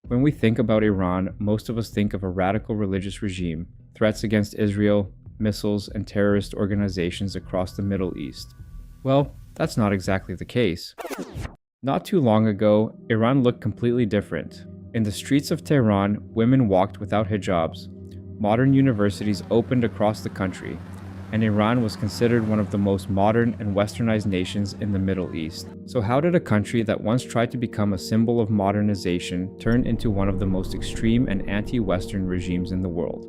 When we think about Iran, most of us think of a radical religious regime, threats against Israel, missiles, and terrorist organizations across the Middle East. Well, that's not exactly the case. Not too long ago, Iran looked completely different. In the streets of Tehran, women walked without hijabs, modern universities opened across the country, and Iran was considered one of the most modern and westernized nations in the Middle East. So how did a country that once tried to become a symbol of modernization turn into one of the most extreme and anti-Western regimes in the world?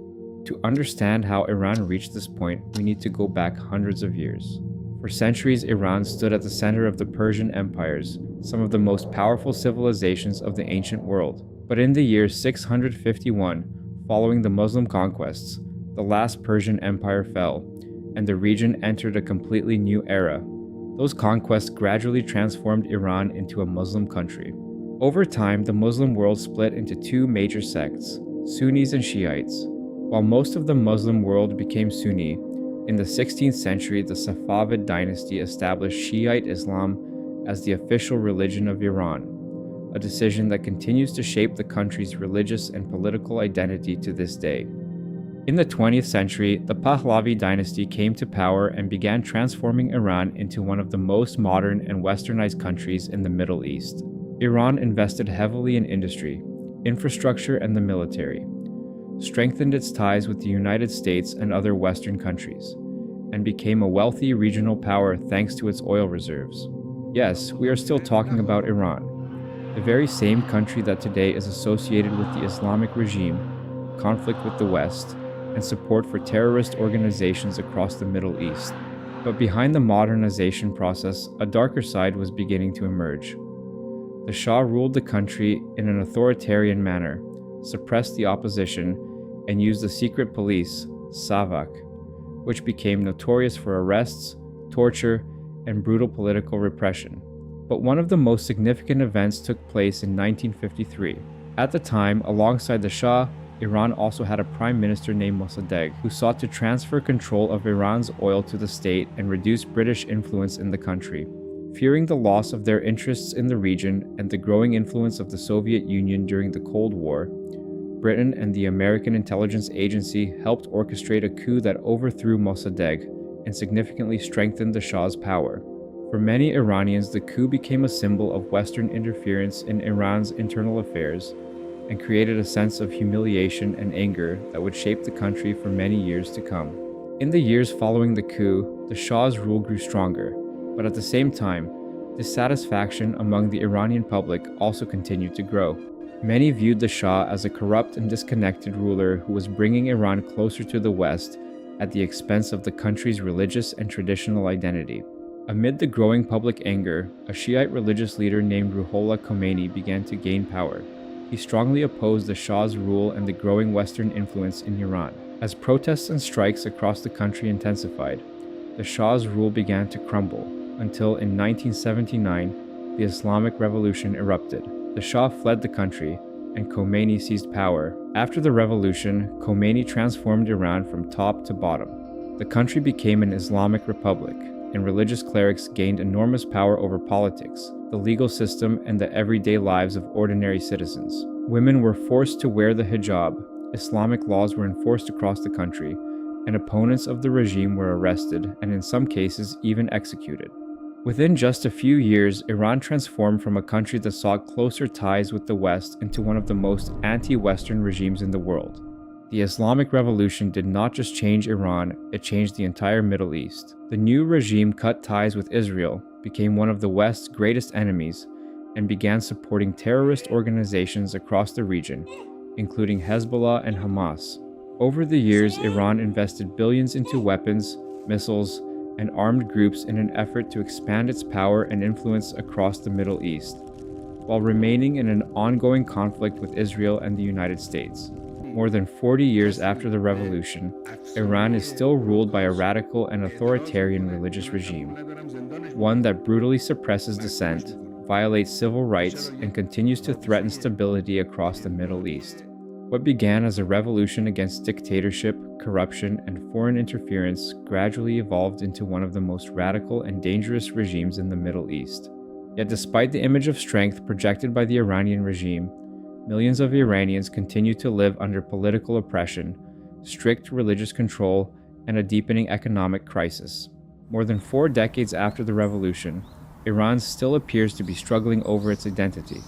To understand how Iran reached this point, we need to go back hundreds of years. For centuries, Iran stood at the center of the Persian empires, some of the most powerful civilizations of the ancient world. But in the year 651, following the Muslim conquests, the last Persian empire fell, and the region entered a completely new era. Those conquests gradually transformed Iran into a Muslim country. Over time, the Muslim world split into two major sects, Sunnis and Shiites. While most of the Muslim world became Sunni, in the 16th century, the Safavid dynasty established Shiite Islam as the official religion of Iran, a decision that continues to shape the country's religious and political identity to this day. In the 20th century, the Pahlavi dynasty came to power and began transforming Iran into one of the most modern and westernized countries in the Middle East. Iran invested heavily in industry, infrastructure, and the military, strengthened its ties with the United States and other Western countries, and became a wealthy regional power thanks to its oil reserves. Yes, we are still talking about Iran, the very same country that today is associated with the Islamic regime, conflict with the West, and support for terrorist organizations across the Middle East. But behind the modernization process, a darker side was beginning to emerge. The Shah ruled the country in an authoritarian manner, suppressed the opposition, and used the secret police, Savak, which became notorious for arrests, torture, and brutal political repression. But one of the most significant events took place in 1953. At the time, alongside the Shah, Iran also had a prime minister named Mossadegh, who sought to transfer control of Iran's oil to the state and reduce British influence in the country. Fearing the loss of their interests in the region and the growing influence of the Soviet Union during the Cold War, Britain and the American intelligence agency helped orchestrate a coup that overthrew Mossadegh and significantly strengthened the Shah's power. For many Iranians, the coup became a symbol of Western interference in Iran's internal affairs and created a sense of humiliation and anger that would shape the country for many years to come. In the years following the coup, the Shah's rule grew stronger, but at the same time, dissatisfaction among the Iranian public also continued to grow. Many viewed the Shah as a corrupt and disconnected ruler who was bringing Iran closer to the West at the expense of the country's religious and traditional identity. Amid the growing public anger, a Shiite religious leader named Ruhollah Khomeini began to gain power. He strongly opposed the Shah's rule and the growing Western influence in Iran. As protests and strikes across the country intensified, the Shah's rule began to crumble, until in 1979, the Islamic Revolution erupted. The Shah fled the country, and Khomeini seized power. After the revolution, Khomeini transformed Iran from top to bottom. The country became an Islamic republic, and religious clerics gained enormous power over politics, the legal system, and the everyday lives of ordinary citizens. Women were forced to wear the hijab, Islamic laws were enforced across the country, and opponents of the regime were arrested and in some cases even executed. Within just a few years, Iran transformed from a country that sought closer ties with the West into one of the most anti-Western regimes in the world. The Islamic Revolution did not just change Iran, it changed the entire Middle East. The new regime cut ties with Israel, became one of the West's greatest enemies, and began supporting terrorist organizations across the region, including Hezbollah and Hamas. Over the years, Iran invested billions into weapons, missiles, and armed groups in an effort to expand its power and influence across the Middle East, while remaining in an ongoing conflict with Israel and the United States. More than 40 years after the revolution, Iran is still ruled by a radical and authoritarian religious regime, one that brutally suppresses dissent, violates civil rights, and continues to threaten stability across the Middle East. What began as a revolution against dictatorship, corruption, and foreign interference gradually evolved into one of the most radical and dangerous regimes in the Middle East. Yet despite the image of strength projected by the Iranian regime, millions of Iranians continue to live under political oppression, strict religious control, and a deepening economic crisis. More than 4 decades after the revolution, Iran still appears to be struggling over its identity,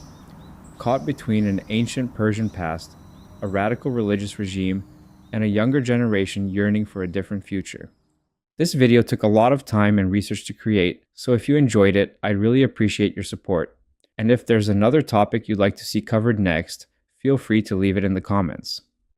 caught between an ancient Persian past, a radical religious regime, and a younger generation yearning for a different future. This video took a lot of time and research to create, so if you enjoyed it, I'd really appreciate your support. And if there's another topic you'd like to see covered next, feel free to leave it in the comments.